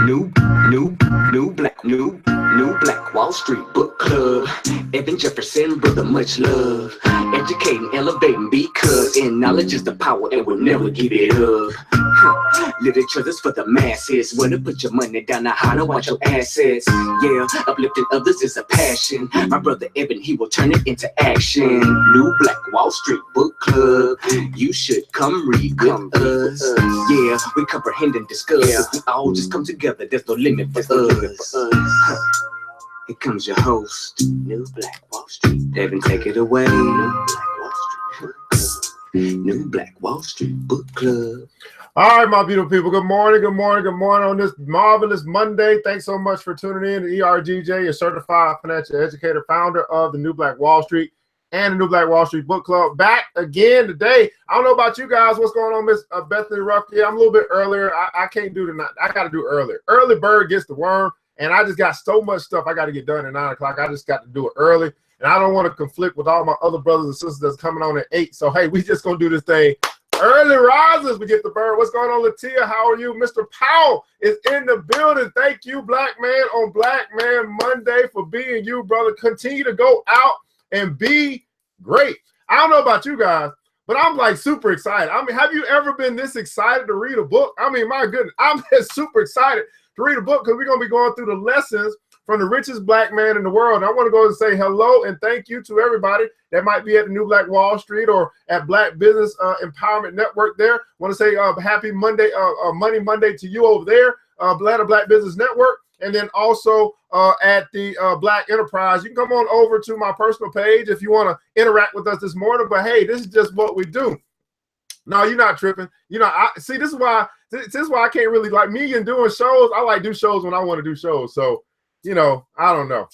New Black Wall Street Book Club. Evan Jefferson, brother, much love. Educating, elevating, because in knowledge is the power and we'll never give it up. Literature's for the masses. Where to put your money down, now how to watch your assets. Yeah, uplifting others is a passion. My brother Evan, he will turn it into action. New Black Wall Street Book Club. You should come read with us. Yeah, we comprehend and discuss. If we all just come together, there's no limit for us. Here comes your host, New Black Wall Street. Evan, take it away. New Black Wall Street Book Club. All right, my beautiful people. Good morning, good morning, good morning on this marvelous Monday. Thanks so much for tuning in to ERGJ, your certified financial educator, founder of the New Black Wall Street and the New Black Wall Street Book Club. Back again today. I don't know about you guys. What's going on, Miss Bethany Ruff? Yeah, I'm a little bit earlier. I can't do tonight. I got to do earlier. Early bird gets the worm. And I just got so much stuff I got to get done at 9 o'clock. I just got to do it early. And I don't want to conflict with all my other brothers and sisters that's coming on at 8. So, hey, we just going to do this thing. Early risers, we get the bird. What's going on, Latia? How are you? Mr. Powell is in the building. Thank you, Black Man, on Black Man Monday for being you, brother. Continue to go out and be great. I don't know about you guys, but I'm like super excited. I mean, have you ever been this excited to read a book? I mean, my goodness, I'm just super excited to read a book because we're going to be going through the lessons from the richest black man in the world. And I want to go and say hello and thank you to everybody that might be at the New Black Wall Street or at Black Business Empowerment Network there. I want to say happy Monday, Money Monday to you over there, Atlanta Black Business Network. And then also at the Black Enterprise. You can come on over to my personal page if you want to interact with us this morning. But hey, this is just what we do. No, you're not tripping. You know, this is why I can't really like me and doing shows. I like do shows when I want to do shows. So, you know, I don't know.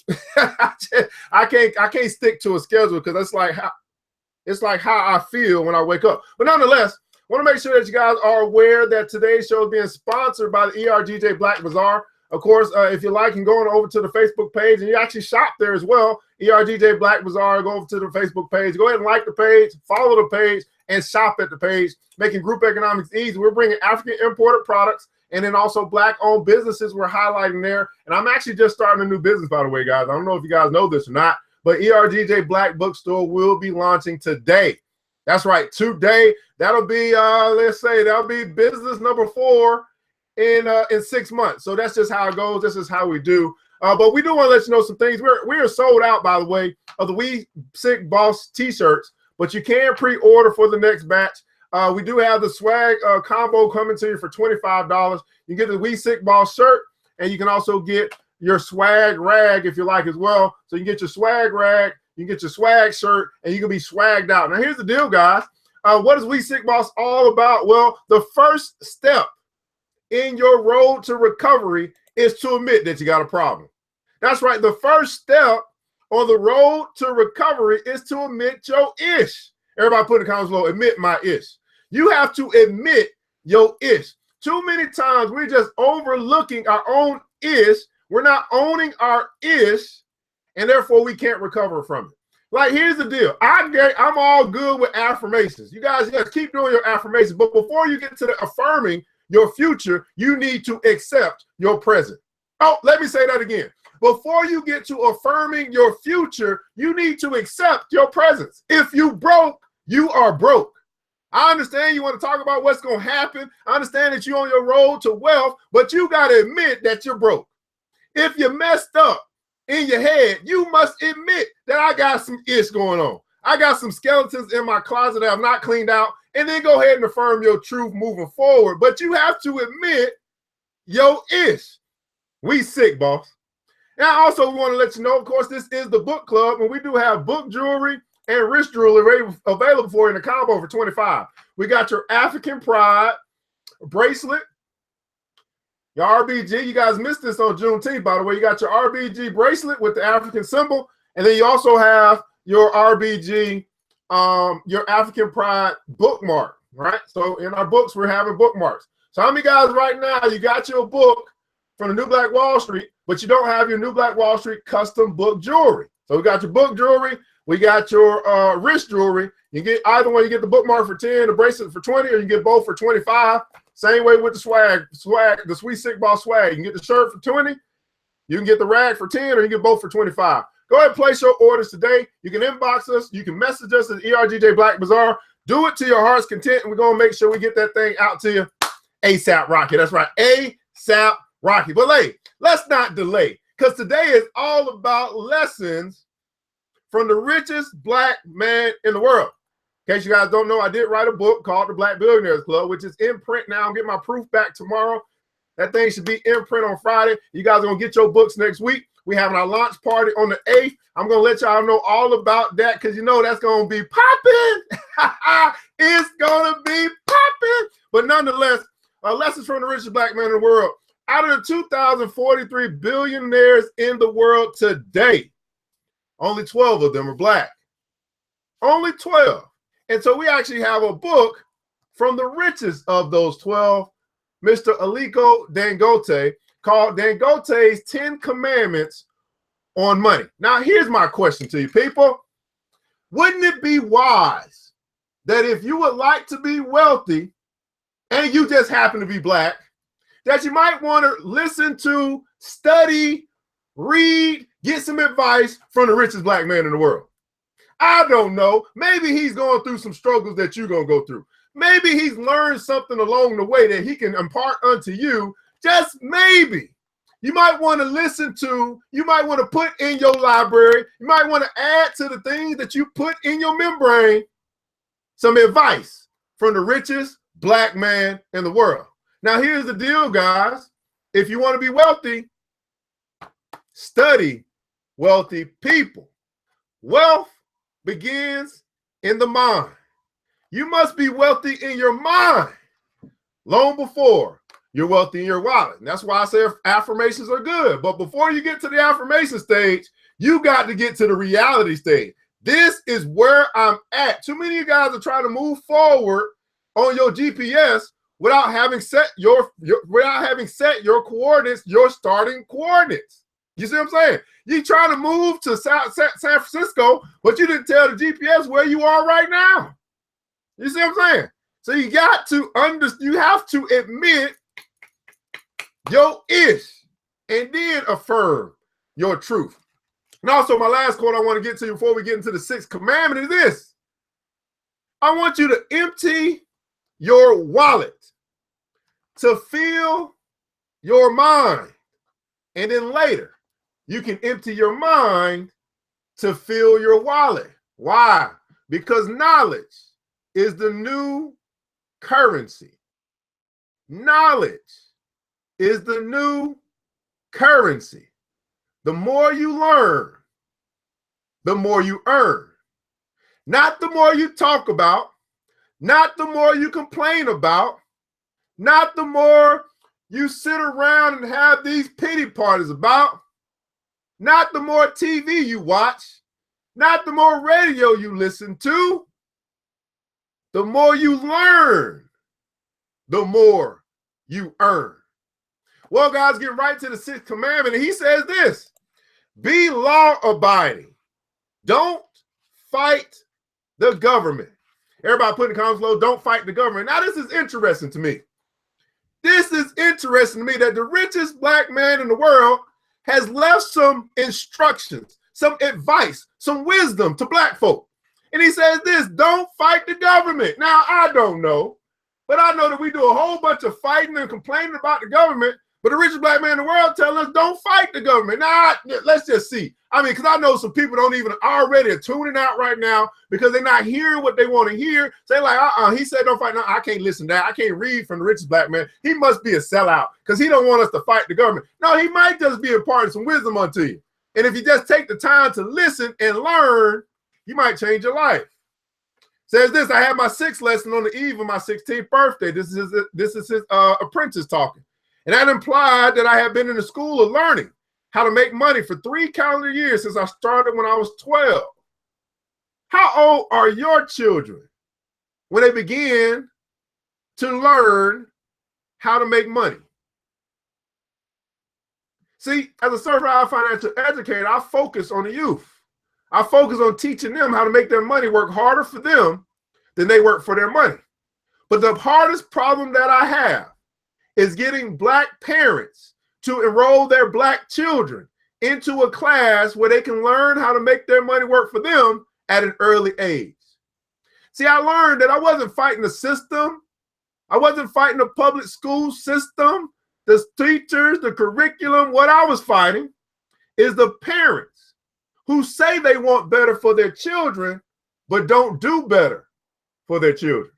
I can't stick to a schedule because it's like how I feel when I wake up. But nonetheless, I want to make sure that you guys are aware that today's show is being sponsored by the ERGJ Black Bazaar. Of course, if you like, you can go on over to the Facebook page and you actually shop there as well. ERGJ Black Bazaar, go over to the Facebook page. Go ahead and like the page, follow the page, and shop at the page, making group economics easy. We're bringing African imported products and then also Black-owned businesses we're highlighting there. And I'm actually just starting a new business, by the way, guys. I don't know if you guys know this or not, but ERGJ Black Bookstore will be launching today. That's right, today. That'll be, let's say, that'll be business number 4 in 6 months. So that's just how it goes. This is how we do. But we do want to let you know some things. We are sold out, by the way, of the We Sick Boss t-shirts, but you can pre-order for the next batch. We do have the swag combo coming to you for $25. You get the We Sick Boss shirt, and you can also get your swag rag if you like as well. So you can get your swag rag, you can get your swag shirt, and you can be swagged out. Now, here's the deal, guys. What is We Sick Boss all about? Well, the first step in your road to recovery is to admit that you got a problem. That's right. The first step on the road to recovery is to admit your ish. Everybody put in the comments below, admit my ish. You have to admit your ish. Too many times we're just overlooking our own ish. We're not owning our ish, and therefore we can't recover from it. Like, here's the deal. I'm all good with affirmations. You guys keep doing your affirmations, but before you get to the affirming your future, you need to accept your present. Oh, let me say that again. Before you get to affirming your future, you need to accept your presence. If you broke, you are broke. I understand you want to talk about what's going to happen. I understand that you're on your road to wealth, but you got to admit that you're broke. If you messed up in your head, you must admit that I got some ish going on. I got some skeletons in my closet that I've not cleaned out, and then go ahead and affirm your truth moving forward. But you have to admit your ish. We sick, boss. Now, also, we want to let you know, of course, this is the book club, and we do have book jewelry and wrist jewelry available for you in a combo for $25. We got your African Pride bracelet, your RBG. You guys missed this on Juneteenth, by the way. You got your RBG bracelet with the African symbol, and then you also have your RBG, your African Pride bookmark, right? So in our books, we're having bookmarks. So how many guys right now, you got your book from the New Black Wall Street, but you don't have your New Black Wall Street custom book jewelry? So we got your book jewelry, We got your wrist jewelry. You get either one. You get the bookmark for 10, the bracelet for 20, or you get both for 25. Same way with the swag, the Sweet Sick Ball swag. You can get the shirt for 20. You can get the rag for 10, or you get both for 25. Go ahead and place your orders today. You can inbox us. You can message us at ERGJ Black Bazaar. Do it to your heart's content, and we're going to make sure we get that thing out to you ASAP Rocky. That's right, ASAP Rocky. But hey, let's not delay, because today is all about lessons from the richest black man in the world. In case you guys don't know, I did write a book called The Black Billionaires Club, which is in print now. I'm getting my proof back tomorrow. That thing should be in print on Friday. You guys are going to get your books next week. We having our launch party on the 8th. I'm going to let y'all know all about that, because you know that's going to be popping. It's going to be popping. But nonetheless, lessons from the richest black man in the world. Out of the 2,043 billionaires in the world today, only 12 of them are black. Only 12. And so we actually have a book from the richest of those 12, Mr. Aliko Dangote, called Dangote's 10 Commandments on Money. Now, here's my question to you, people. Wouldn't it be wise that if you would like to be wealthy and you just happen to be black, that you might want to listen to, study, read, get some advice from the richest black man in the world? I don't know. Maybe he's going through some struggles that you're going to go through. Maybe he's learned something along the way that he can impart unto you. Just maybe. You might want to listen to, you might want to put in your library, you might want to add to the things that you put in your membrane, some advice from the richest black man in the world. Now, here's the deal, guys. If you want to be wealthy, study wealthy people. Wealth begins in the mind. You must be wealthy in your mind long before you're wealthy in your wallet. And that's why I say affirmations are good. But before you get to the affirmation stage, you got to get to the reality stage. This is where I'm at. Too many of you guys are trying to move forward on your GPS without having set your coordinates, your starting coordinates. You see what I'm saying? You're trying to move to San Francisco, but you didn't tell the GPS where you are right now. You see what I'm saying? So you got to you have to admit your ish and then affirm your truth. And also, my last quote I want to get to before we get into the 6th commandment is this. I want you to empty your wallet to fill your mind. And then later, you can empty your mind to fill your wallet. Why? Because knowledge is the new currency. Knowledge is the new currency. The more you learn, the more you earn. Not the more you talk about, not the more you complain about, not the more you sit around and have these pity parties about, not the more TV you watch, not the more radio you listen to. The more you learn, the more you earn. Well, guys, get right to the 6th commandment. And he says this: be law-abiding. Don't fight the government. Everybody put in the comments below, don't fight the government. Now, this is interesting to me. This is interesting to me that the richest black man in the world has left some instructions, some advice, some wisdom to black folk. And he says this: don't fight the government. Now, I don't know, but I know that we do a whole bunch of fighting and complaining about the government, but the richest black man in the world telling us don't fight the government. Now, let's just see. I mean, because I know some people don't even already are tuning out right now because they're not hearing what they want to hear. So they're like, he said don't fight. No, I can't listen to that. I can't read from the richest black man. He must be a sellout because he don't want us to fight the government. No, he might just be imparting some wisdom unto you. And if you just take the time to listen and learn, you might change your life. Says this: I had my 6th lesson on the eve of my 16th birthday. This is his apprentice talking. And that implied that I had been in the school of learning how to make money for 3 calendar years since I started when I was 12. How old are your children when they begin to learn how to make money? See, as a certified financial educator, I focus on the youth. I focus on teaching them how to make their money work harder for them than they work for their money. But the hardest problem that I have is getting Black parents to enroll their Black children into a class where they can learn how to make their money work for them at an early age. See, I learned that I wasn't fighting the system. I wasn't fighting the public school system, the teachers, the curriculum. What I was fighting is the parents who say they want better for their children, but don't do better for their children.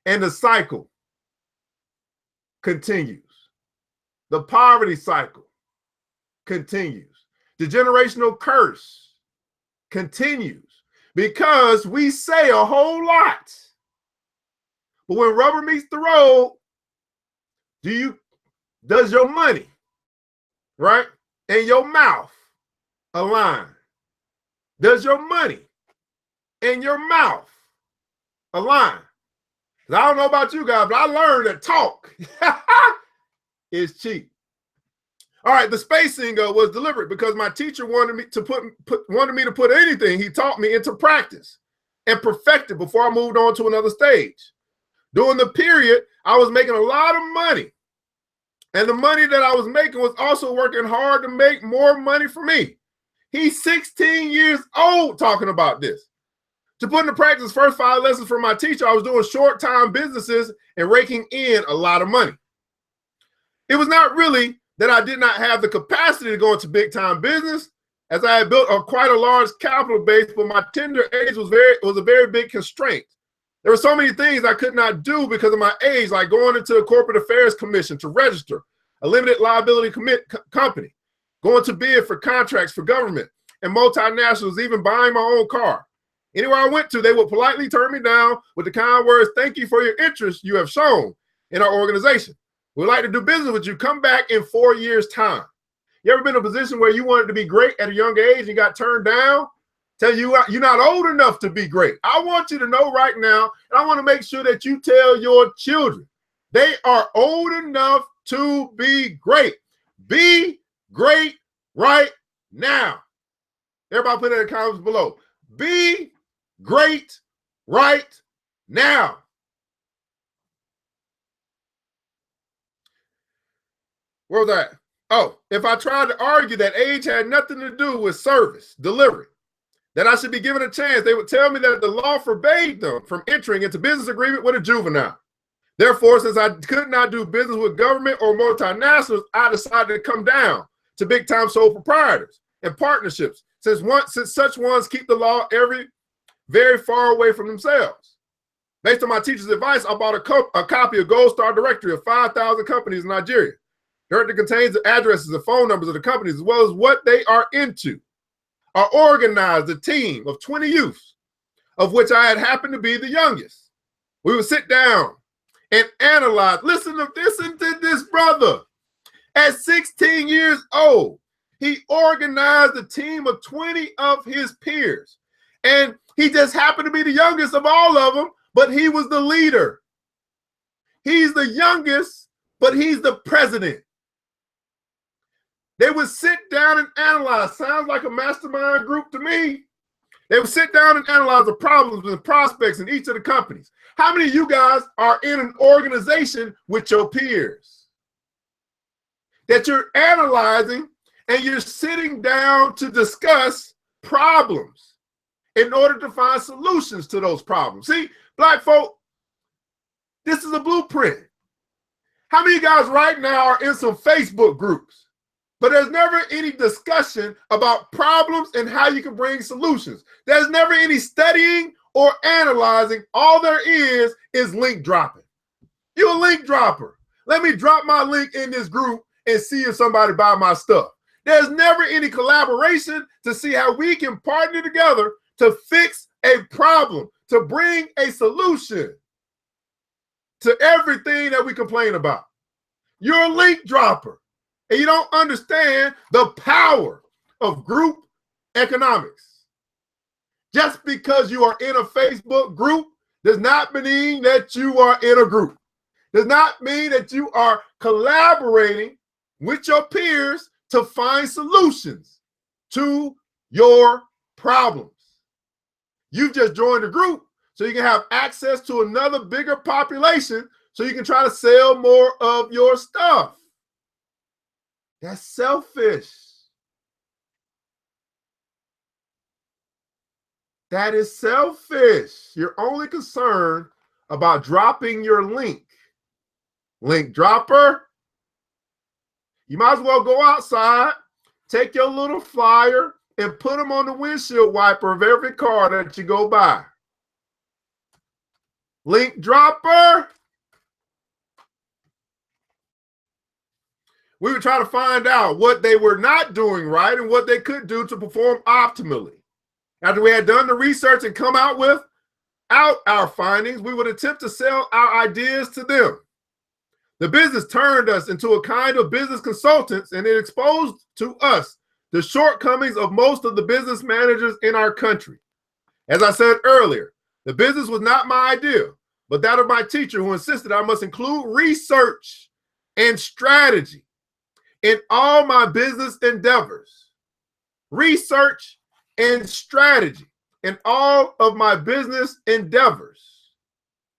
And the cycle continues. The poverty cycle continues. The generational curse continues because we say a whole lot. But when rubber meets the road, does your money, right, and your mouth align? Does your money and your mouth align? I don't know about you guys, but I learned that talk is cheap. All right, the spacing was deliberate because my teacher wanted me to put anything he taught me into practice and perfect it before I moved on to another stage. During the period, I was making a lot of money, and the money that I was making was also working hard to make more money for me. He's 16 years old talking about this. To put into practice, first 5 lessons from my teacher, I was doing short-time businesses and raking in a lot of money. It was not really that I did not have the capacity to go into big-time business, as I had built quite a large capital base, but my tender age was a very big constraint. There were so many things I could not do because of my age, like going into the Corporate Affairs Commission to register a limited liability company, going to bid for contracts for government and multinationals, even buying my own car. Anywhere I went to, they would politely turn me down with the kind words, "Thank you for your interest you have shown in our organization. We'd like to do business with you. Come back in 4 years' time." You ever been in a position where you wanted to be great at a young age and got turned down? Tell you you're not old enough to be great. I want you to know right now, and I want to make sure that you tell your children they are old enough to be great. Be great right now. Everybody put it in the comments below. Be great right now. Where was that? Oh, if I tried to argue that age had nothing to do with service delivery, that I should be given a chance, they would tell me that the law forbade them from entering into business agreement with a juvenile. Therefore, since I could not do business with government or multinationals, I decided to come down to big-time sole proprietors and partnerships, since such ones keep the law very far away from themselves. Based on my teacher's advice, I bought a copy of Gold Star Directory of 5,000 companies in Nigeria. Directory contains the addresses and phone numbers of the companies as well as what they are into. I organized a team of 20 youths, of which I had happened to be the youngest. We would sit down and analyze. Listen to this brother. At 16 years old, he organized a team of 20 of his peers. And he just happened to be the youngest of all of them, but he was the leader. He's the youngest, but he's the president. They would sit down and analyze. Sounds like a mastermind group to me. They would sit down and analyze the problems and prospects in each of the companies. How many of you guys are in an organization with your peers that you're analyzing and you're sitting down to discuss problems in order to find solutions to those problems? See, Black folk, this is a blueprint. How many of you guys right now are in some Facebook groups? But there's never any discussion about problems and how you can bring solutions. There's never any studying or analyzing. All there is link dropping. You're a link dropper. Let me drop my link in this group and see if somebody buy my stuff. There's never any collaboration to see how we can partner together to fix a problem, to bring a solution to everything that we complain about. You're a link dropper. And you don't understand the power of group economics. Just because you are in a Facebook group does not mean that you are in a group. Does not mean that you are collaborating with your peers to find solutions to your problems. You've just joined the group so you can have access to another bigger population so you can try to sell more of your stuff. That's selfish. That is selfish. You're only concerned about dropping your link. Link dropper. You might as well go outside, take your little flyer, and put them on the windshield wiper of every car that you go by. Link dropper. We were trying to find out what they were not doing right and what they could do to perform optimally. After we had done the research and come out with our findings, we would attempt to sell our ideas to them. The business turned us into a kind of business consultants, and it exposed to us the shortcomings of most of the business managers in our country. As I said earlier, the business was not my idea, but that of my teacher, who insisted I must include research and strategy in all my business endeavors. Research and strategy in all of my business endeavors.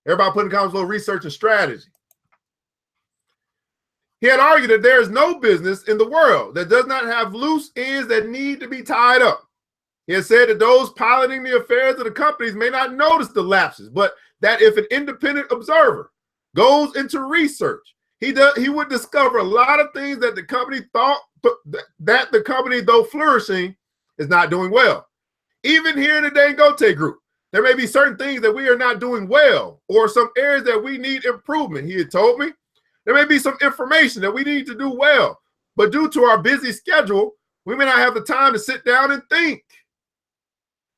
Everybody put in comments below research and strategy. He had argued that there is no business in the world that does not have loose ends that need to be tied up. He has said that those piloting the affairs of the companies may not notice the lapses, but that if an independent observer goes into research, he would discover a lot of things that the company thought that the company, though flourishing, is not doing well. Even here in the Dangote group, there may be certain things that we are not doing well or some areas that we need improvement. He had told me there may be some information that we need to do well, but due to our busy schedule, we may not have the time to sit down and think.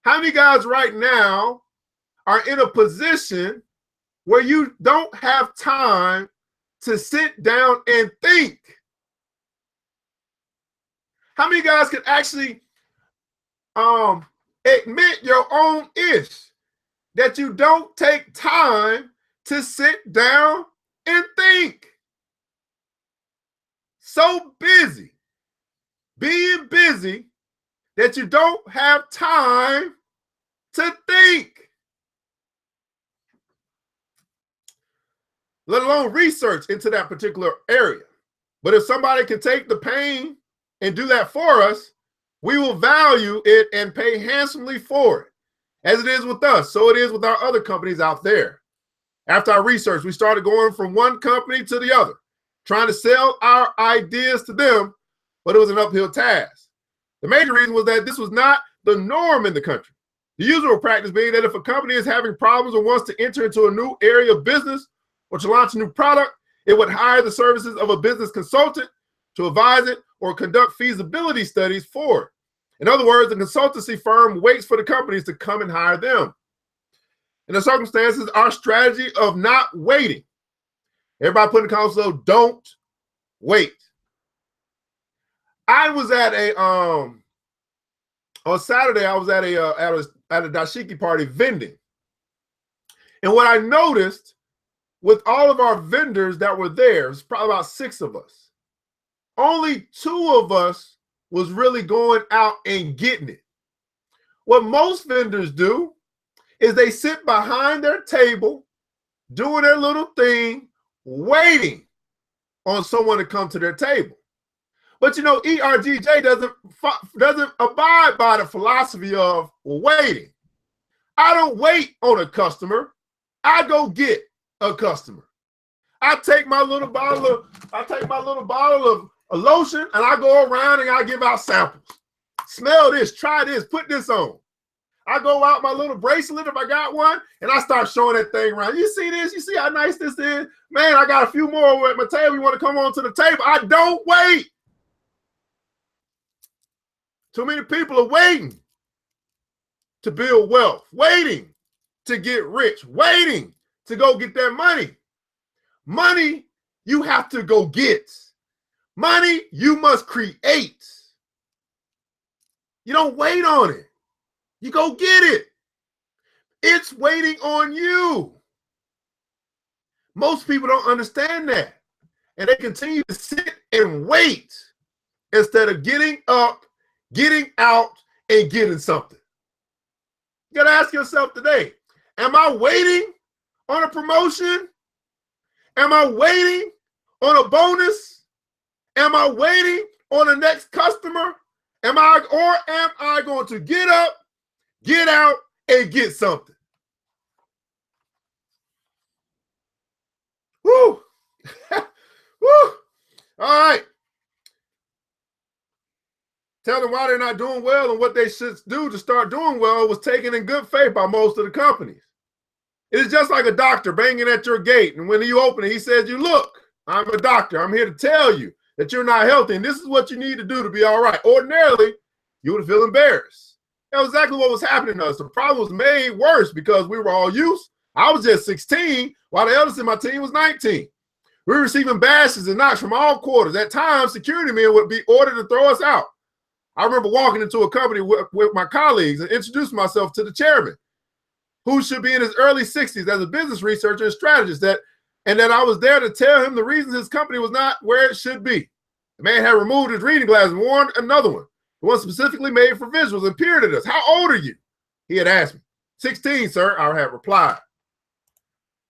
How many guys right now are in a position where you don't have time to sit down and think? How many guys can actually admit your own ish that you don't take time to sit down and think? So busy, being busy, that you don't have time to think, let alone research into that particular area. But if somebody can take the pain and do that for us, we will value it and pay handsomely for it. As it is with us, so it is with our other companies out there. After our research, we started going from one company to the other, trying to sell our ideas to them, but it was an uphill task. The major reason was that this was not the norm in the country. The usual practice being that if a company is having problems or wants to enter into a new area of business or to launch a new product, it would hire the services of a business consultant to advise it or conduct feasibility studies for it. In other words, the consultancy firm waits for the companies to come and hire them. In the circumstances, our strategy of not waiting. Everybody put in the comments below, don't wait. I was at a on Saturday, I was at a dashiki party vending. And what I noticed with all of our vendors that were there, it's probably about 6 of us. Only 2 of us was really going out and getting it. What most vendors do is they sit behind their table, doing their little thing, waiting on someone to come to their table. But you know, ERGJ doesn't abide by the philosophy of waiting. I don't wait on a customer. I go get a customer. I take my little bottle of lotion and I go around and I give out samples. Smell this, try this, put this on. I go out my little bracelet if I got one and I start showing that thing around. You see this? You see how nice this is? Man, I got a few more at my table. You want to come on to the table? I don't wait. Too many people are waiting to build wealth, waiting to get rich, waiting to go get that money. Money you have to go get. Money you must create. You don't wait on it. You go get it. It's waiting on you. Most people don't understand that. And they continue to sit and wait instead of getting up, getting out, and getting something. You got to ask yourself today, am I waiting on a promotion? Am I waiting on a bonus? Am I waiting on the next customer? Am I going to get up, get out, and get something? Woo! Woo! All right. Tell them why they're not doing well and what they should do to start doing well was taken in good faith by most of the companies. It is just like a doctor banging at your gate, and when you open it, he says, look, I'm a doctor. I'm here to tell you that you're not healthy, and this is what you need to do to be all right. Ordinarily, you would feel embarrassed. That was exactly what was happening to us. The problem was made worse because we were all youth. I was just 16, while the eldest in my team was 19. We were receiving bashes and knocks from all quarters. At times, security men would be ordered to throw us out. I remember walking into a company with my colleagues and introducing myself to the chairman, who should be in his early 60s as a business researcher and strategist, and that I was there to tell him the reasons his company was not where it should be. The man had removed his reading glasses and worn another one, the one specifically made for visuals, and peered at us. How old are you? He had asked me. 16, sir, I had replied.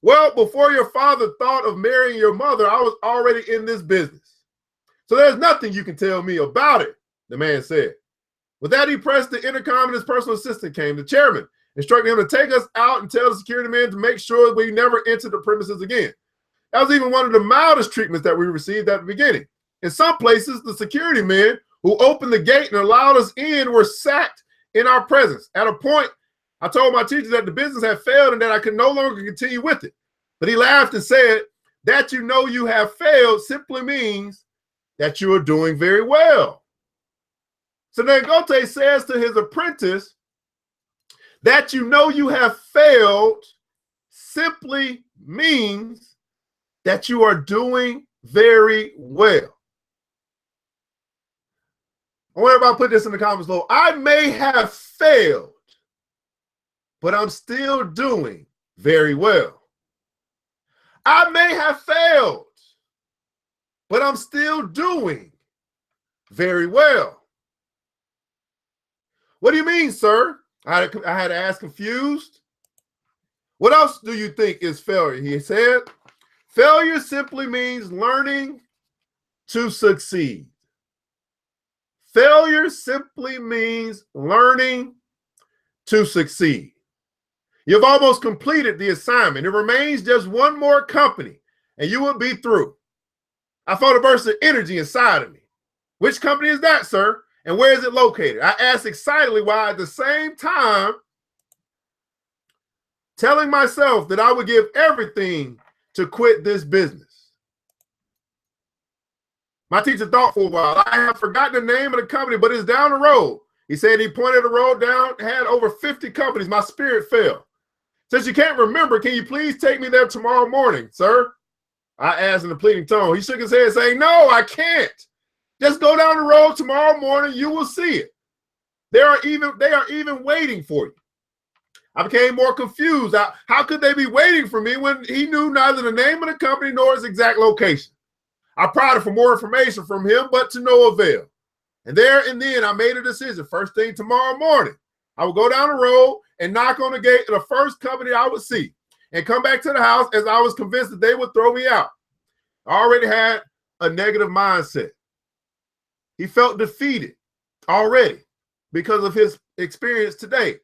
Well, before your father thought of marrying your mother, I was already in this business. So there's nothing you can tell me about it, the man said. With that, he pressed the intercom and his personal assistant came, the chairman, instructing him to take us out and tell the security man to make sure we never enter the premises again. That was even one of the mildest treatments that we received at the beginning. In some places, the security men who opened the gate and allowed us in were sacked in our presence. At a point, I told my teacher that the business had failed and that I could no longer continue with it. But he laughed and said, that you know you have failed simply means that you are doing very well. So Dangote says to his apprentice, that you know you have failed simply means that you are doing very well. I want everybody to put this in the comments below. I may have failed, but I'm still doing very well. I may have failed, but I'm still doing very well. What do you mean, sir? I had to ask, confused. What else do you think is failure? He said, failure simply means learning to succeed. Failure simply means learning to succeed. You've almost completed the assignment. It remains just one more company and you will be through. I felt a burst of energy inside of me. Which company is that, sir? And where is it located? I asked excitedly while at the same time telling myself that I would give everything to quit this business. My teacher thought for a while. I have forgotten the name of the company, but it's down the road. He said he pointed the road down, had over 50 companies. My spirit fell. Since you can't remember, can you please take me there tomorrow morning, sir? I asked in a pleading tone. He shook his head saying, no, I can't. Just go down the road tomorrow morning. You will see it. They are even waiting for you. I became more confused. How could they be waiting for me when he knew neither the name of the company nor its exact location? I prodded for more information from him, but to no avail. And there and then I made a decision. First thing tomorrow morning, I would go down the road and knock on the gate of the first company I would see and come back to the house as I was convinced that they would throw me out. I already had a negative mindset. He felt defeated already because of his experience today.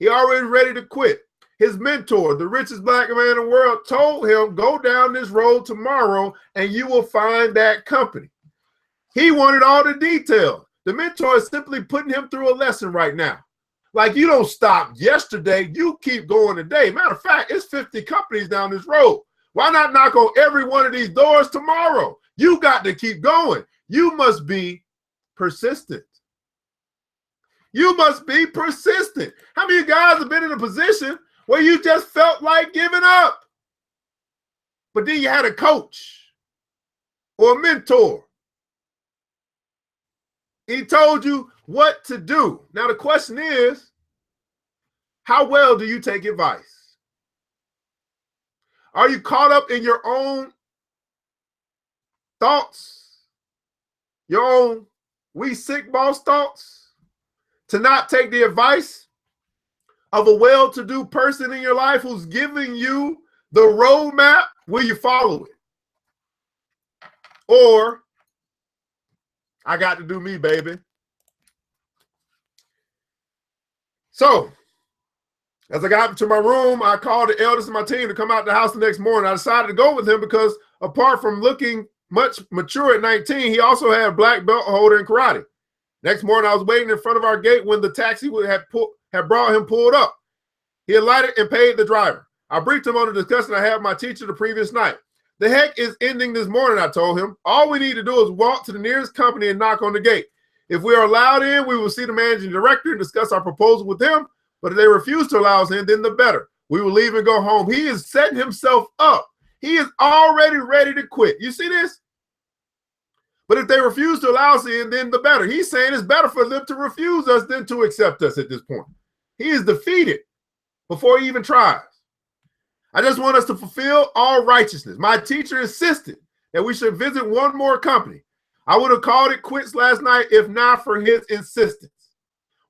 He already ready to quit. His mentor, the richest black man in the world, told him, go down this road tomorrow and you will find that company. He wanted all the details. The mentor is simply putting him through a lesson right now. Like, you don't stop yesterday, you keep going today. Matter of fact, it's 50 companies down this road. Why not knock on every one of these doors tomorrow? You got to keep going. You must be persistent. You must be persistent. How many of you guys have been in a position where you just felt like giving up? But then you had a coach or a mentor. He told you what to do. Now the question is, how well do you take advice? Are you caught up in your own thoughts, your own we sick boss thoughts, to not take the advice of a well-to-do person in your life who's giving you the roadmap? Will you follow it? Or, I got to do me, baby. So, as I got to my room, I called the eldest of my team to come out the house the next morning. I decided to go with him because apart from looking much mature at 19, he also had a black belt holder in karate. Next morning, I was waiting in front of our gate when the taxi had brought him pulled up. He alighted and paid the driver. I briefed him on the discussion I had with my teacher the previous night. The heck is ending this morning, I told him. All we need to do is walk to the nearest company and knock on the gate. If we are allowed in, we will see the managing director and discuss our proposal with him. But if they refuse to allow us in, then the better. We will leave and go home. He is setting himself up. He is already ready to quit. You see this? But if they refuse to allow us in, then the better. He's saying it's better for them to refuse us than to accept us at this point. He is defeated before he even tries. I just want us to fulfill all righteousness. My teacher insisted that we should visit one more company. I would have called it quits last night if not for his insistence.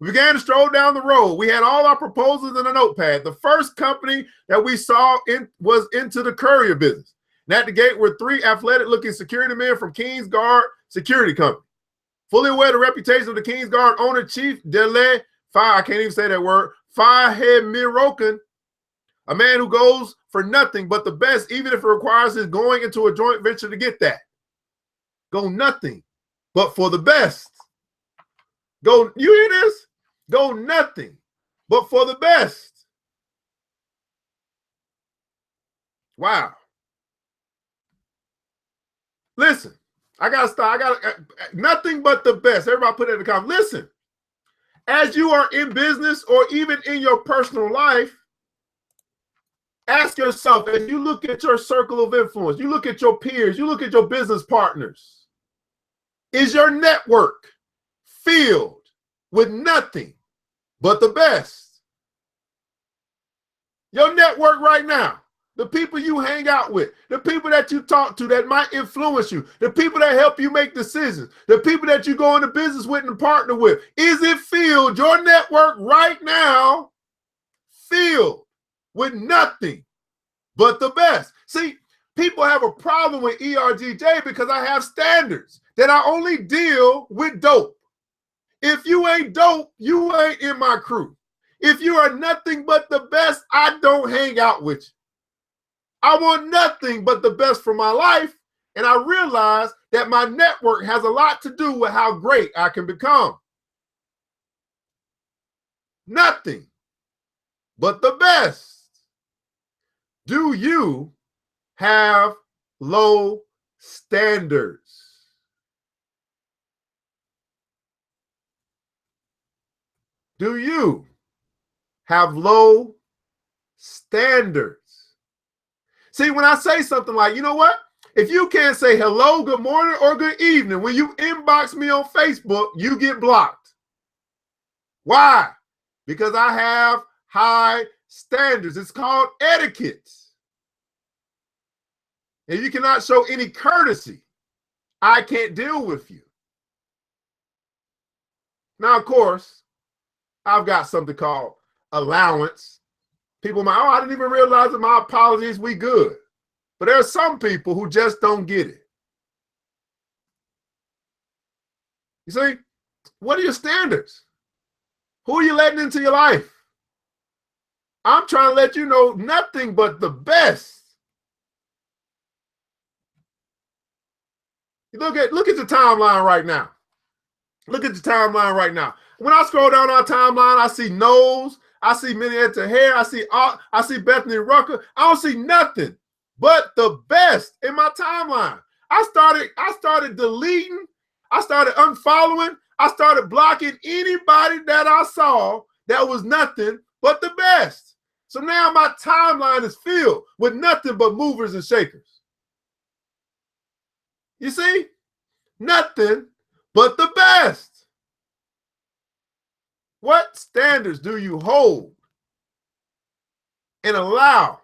We began to stroll down the road. We had all our proposals in a notepad. The first company that we saw was into the courier business. And at the gate were 3 athletic-looking security men from King's Guard Security Company. Fully aware of the reputation of the King's Guard owner, Chief Dele, I can't even say that word, Fahed Mirokan, a man who goes for nothing but the best, even if it requires his going into a joint venture to get that. Go nothing but for the best. Go, you hear this? Go nothing but for the best. Wow. Listen, I got to start. Nothing but the best. Everybody put it in the comments. Listen, as you are in business or even in your personal life, ask yourself, as you look at your circle of influence, you look at your peers, you look at your business partners, is your network filled with nothing but the best? Your network right now, the people you hang out with, the people that you talk to that might influence you, the people that help you make decisions, the people that you go into business with and partner with, is it filled, your network right now, filled with nothing but the best? See, people have a problem with ERGJ because I have standards that I only deal with dope. If you ain't dope, you ain't in my crew. If you are nothing but the best, I don't hang out with you. I want nothing but the best for my life, and I realize that my network has a lot to do with how great I can become. Nothing but the best. Do you have low standards? Do you have low standards? See, when I say something like, you know what? If you can't say hello, good morning, or good evening, when you inbox me on Facebook, you get blocked. Why? Because I have high standards. It's called etiquette. If you cannot show any courtesy, I can't deal with you. Now, of course, I've got something called allowance. People might, oh, I didn't even realize that. My apologies, we good. But there are some people who just don't get it. You see, what are your standards? Who are you letting into your life? I'm trying to let you know nothing but the best. Look at the timeline right now. Look at the timeline right now. When I scroll down our timeline, I see Knowles, I see Minetta Hare, I see Bethany Rucker. I don't see nothing but the best in my timeline. I started deleting, I started unfollowing, I started blocking anybody that I saw that was nothing but the best. So now my timeline is filled with nothing but movers and shakers. You see? Nothing but the best. What standards do you hold and allow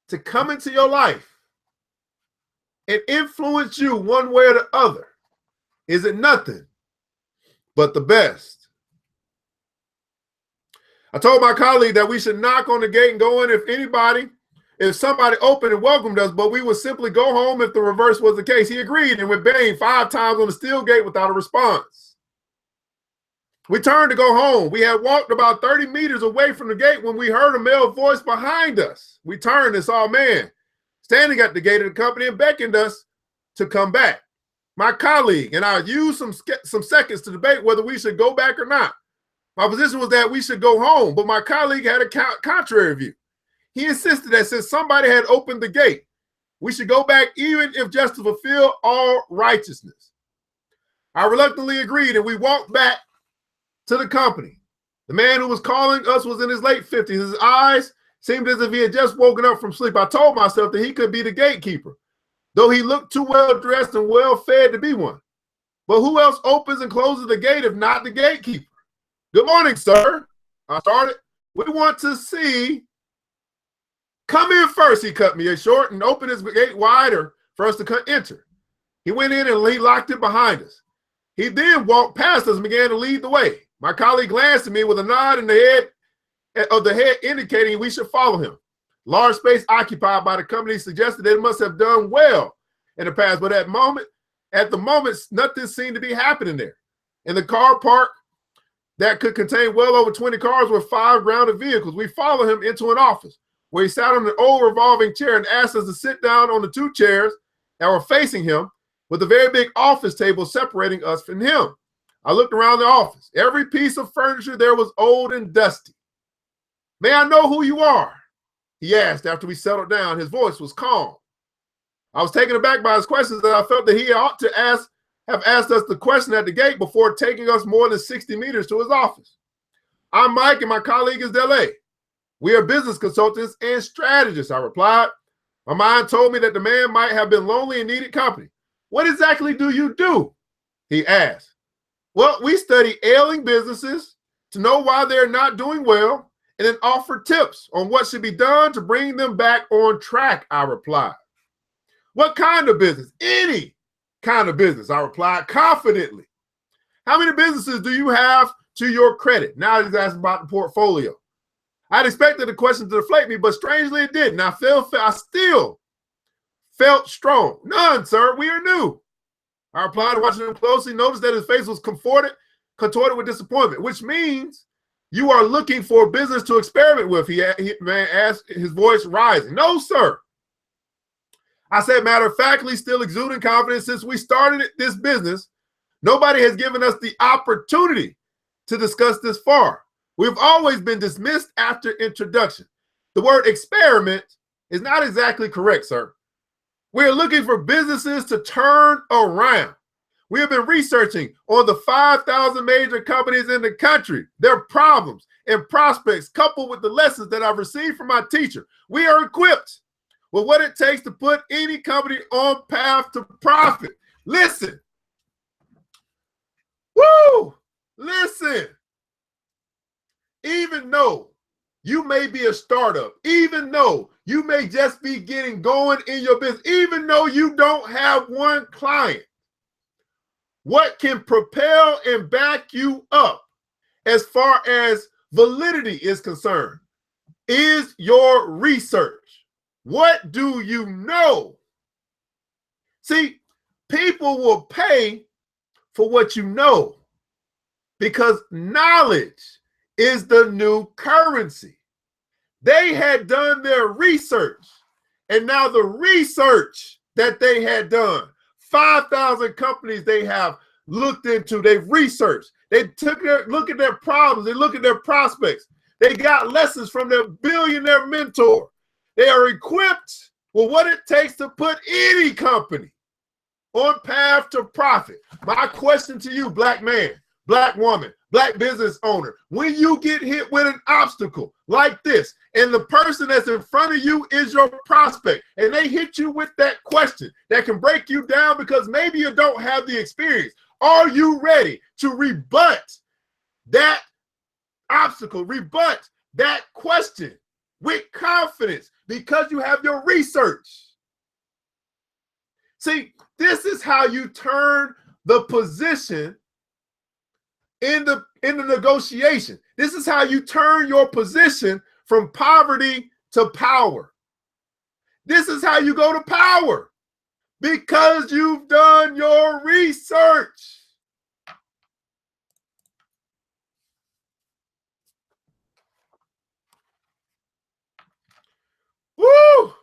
to come into your life and influence you one way or the other? Is it nothing but the best? I told my colleague that we should knock on the gate and go in if somebody opened and welcomed us, but we would simply go home if the reverse was the case. He agreed and would bang 5 times on the steel gate without a response. We turned to go home. We had walked about 30 meters away from the gate when we heard a male voice behind us. We turned and saw a man standing at the gate of the company and beckoned us to come back. My colleague and I used some seconds to debate whether we should go back or not. My position was that we should go home, but my colleague had a contrary view. He insisted that since somebody had opened the gate, we should go back even if just to fulfill all righteousness. I reluctantly agreed, and we walked back to the company. The man who was calling us was in his late 50s. His eyes seemed as if he had just woken up from sleep. I told myself that he could be the gatekeeper, though he looked too well dressed and well fed to be one. But who else opens and closes the gate if not the gatekeeper? Good morning, sir. I started. We want to see. Come in first, he cut me short and opened his gate wider for us to enter. He went in and he locked it behind us. He then walked past us and began to lead the way. My colleague glanced at me with a nod in the head indicating we should follow him. Large space occupied by the company suggested that it must have done well in the past, but at the moment, nothing seemed to be happening there. In the car park that could contain well over 20 cars were 5 grounded vehicles. We followed him into an office where he sat on an old revolving chair and asked us to sit down on the 2 chairs that were facing him with a very big office table separating us from him. I looked around the office. Every piece of furniture there was old and dusty. May I know who you are? He asked after we settled down. His voice was calm. I was taken aback by his questions and I felt that he ought to have asked us the question at the gate before taking us more than 60 meters to his office. I'm Mike and my colleague is Dele. We are business consultants and strategists, I replied. My mind told me that the man might have been lonely and needed company. What exactly do you do? He asked. Well, we study ailing businesses to know why they're not doing well and then offer tips on what should be done to bring them back on track, I replied. What kind of business? Any kind of business, I replied confidently. How many businesses do you have to your credit? Now he's asking about the portfolio. I'd expected the question to deflate me, but strangely it didn't. I still felt strong. None, sir. We are new. I replied, watching him closely, noticed that his face was contorted with disappointment, which means you are looking for a business to experiment with, he asked, his voice rising. No, sir. I said, matter of factly, still exuding confidence, since we started this business, nobody has given us the opportunity to discuss this far. We've always been dismissed after introduction. The word experiment is not exactly correct, sir. We're looking for businesses to turn around. We have been researching on the 5,000 major companies in the country, their problems and prospects, coupled with the lessons that I've received from my teacher. We are equipped with what it takes to put any company on path to profit. Listen. Woo! Listen. Even though you may be a startup, even though you may just be getting going in your business, even though you don't have one client, what can propel and back you up as far as validity is concerned is your research. What do you know? See, people will pay for what you know because knowledge is the new currency. They had done their research, and now the research that they had done, 5,000 companies they have looked into, they've researched, they took their look at their problems, they look at their prospects, they got lessons from their billionaire mentor. They are equipped with what it takes to put any company on path to profit. My question to you, black man, black woman, black business owner, when you get hit with an obstacle like this, and the person that's in front of you is your prospect, and they hit you with that question that can break you down because maybe you don't have the experience, are you ready to rebut that obstacle, rebut that question with confidence because you have your research? See, this is how you turn the position in the negotiation. This is how you turn your position from poverty to power. This is how you go to power, because you've done your research. Woo!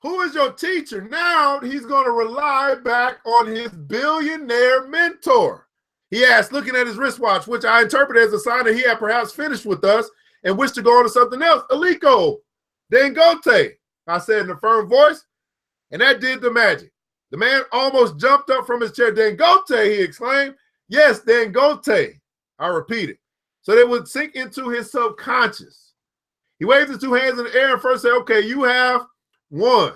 Who is your teacher? Now he's going to rely back on his billionaire mentor. He asked, looking at his wristwatch, which I interpret as a sign that he had perhaps finished with us and wished to go on to something else. Aliko, Dangote, I said in a firm voice, and that did the magic. The man almost jumped up from his chair. Dangote, he exclaimed. Yes, Dangote, I repeated, so they would sink into his subconscious. He waved his two hands in the air and first said, okay, you have one.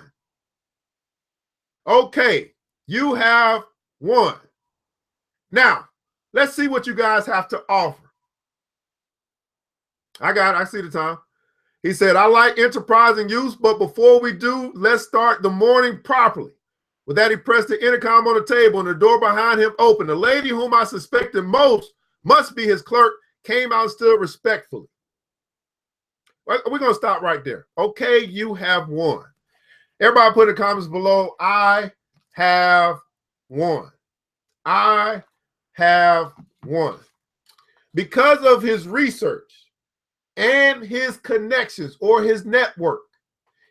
Okay, you have one. Now, let's see what you guys have to offer. I see the time. He said, I like enterprising use, but before we do, let's start the morning properly. With that, he pressed the intercom on the table and the door behind him opened. The lady whom I suspected most must be his clerk came out and stood respectfully. We're going to stop right there. Okay, you have one. Everybody put in the comments below, I have one. I have one. Because of his research and his connections or his network,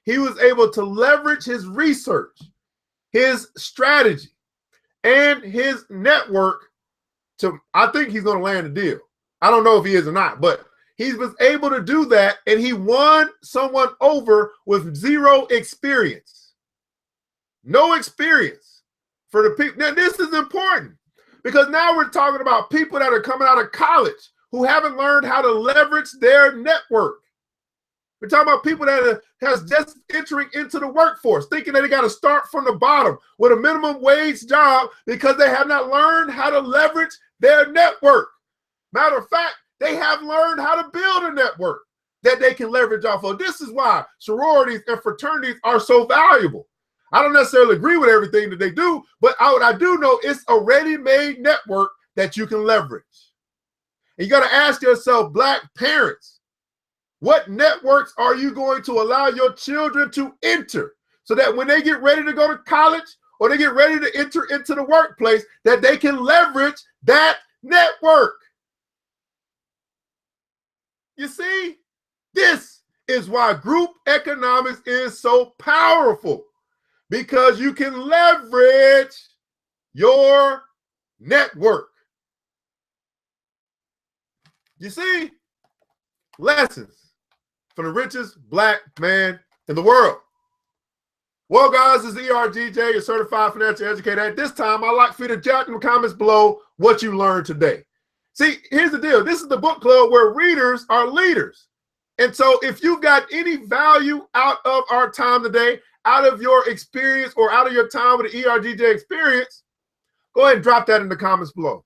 he was able to leverage his research, his strategy, and his network to, I think he's going to land a deal. I don't know if he is or not, but he was able to do that, and he won someone over with zero experience. No experience for the people. Now, this is important because now we're talking about people that are coming out of college who haven't learned how to leverage their network. We're talking about people that has just entering into the workforce, thinking that they got to start from the bottom with a minimum wage job because they have not learned how to leverage their network. Matter of fact, they have learned how to build a network that they can leverage off of. This is why sororities and fraternities are so valuable. I don't necessarily agree with everything that they do, but what I do know, it's a ready-made network that you can leverage. And you got to ask yourself, Black parents, what networks are you going to allow your children to enter so that when they get ready to go to college or they get ready to enter into the workplace, that they can leverage that network? You see, this is why group economics is so powerful, because you can leverage your network. You see, lessons from the richest Black man in the world. Well, guys, this is ERGJ, a certified financial educator. At this time, I'd like for you to jot in the comments below what you learned today. See, here's the deal. This is the book club where readers are leaders. And so if you've got any value out of our time today, out of your experience or out of your time with the ERGJ experience, go ahead and drop that in the comments below.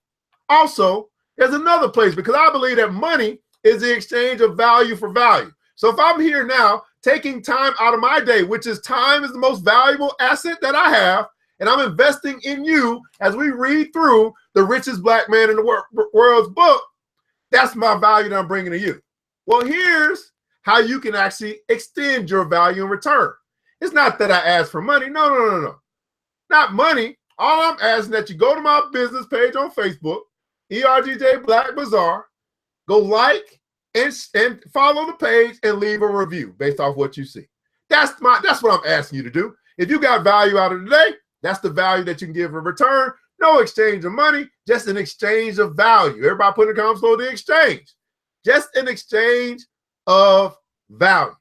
Also, there's another place, because I believe that money is the exchange of value for value. So if I'm here now taking time out of my day, which is time is the most valuable asset that I have, and I'm investing in you as we read through the richest Black man in the world's book, that's my value that I'm bringing to you. Well, here's how you can actually extend your value in return. It's not that I ask for money. No. Not money. All I'm asking that you go to my business page on Facebook, ERGJ Black Bazaar, go like and follow the page and leave a review based off what you see. That's what I'm asking you to do. If you got value out of today, that's the value that you can give in return. No exchange of money, just an exchange of value. Everybody put in the comments below the exchange. Just an exchange of value.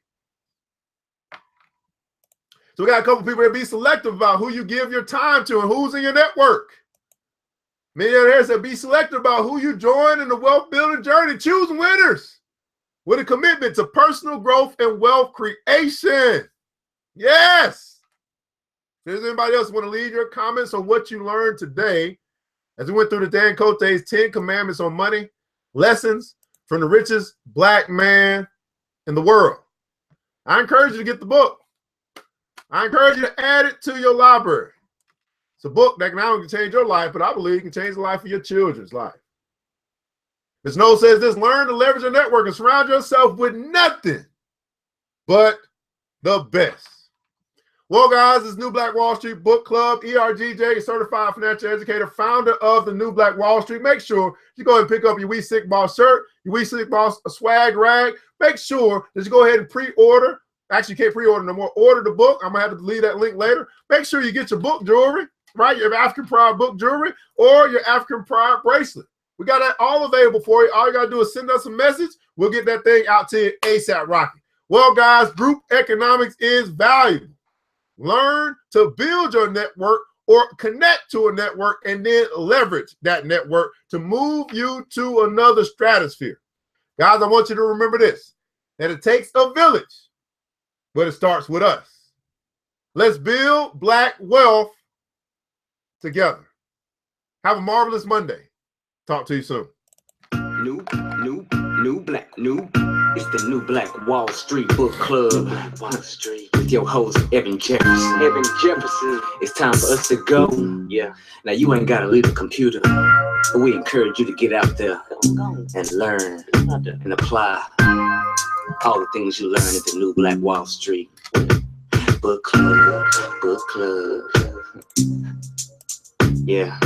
So we got a couple people that be selective about who you give your time to and who's in your network. Millionaires that be selective about who you join in the wealth building journey. Choose winners with a commitment to personal growth and wealth creation. Yes. If there's anybody else want to leave your comments on what you learned today as we went through the Dangote's 10 commandments on money, lessons from the richest Black man in the world, I encourage you to get the book. I encourage you to add it to your library. It's a book that can not only change your life, but I believe it can change the life of your children's life. Ms. Noel says this: learn to leverage your network and surround yourself with nothing but the best. Well, guys, this New Black Wall Street Book Club, ERGJ, certified financial educator, founder of the New Black Wall Street. Make sure you go ahead and pick up your We Sick Boss shirt, your We Sick Boss swag rag. Make sure that you go ahead and pre-order. Actually, you can't pre-order no more. Order the book. I'm going to have to leave that link later. Make sure you get your book jewelry, right? Your African Pride book jewelry or your African Pride bracelet. We got that all available for you. All you got to do is send us a message. We'll get that thing out to you ASAP Rocky. Well, guys, group economics is valuable. Learn to build your network or connect to a network and then leverage that network to move you to another stratosphere. Guys, I want you to remember this, that it takes a village, but it starts with us. Let's build Black wealth together. Have a marvelous Monday. Talk to you soon. It's the New Black Wall Street Book Club. Wall Street with your host Evan Jefferson. It's time for us to go. Yeah. Now you ain't gotta leave the computer, but we encourage you to get out there and learn and apply all the things you learn at the New Black Wall Street Book Club. Yeah.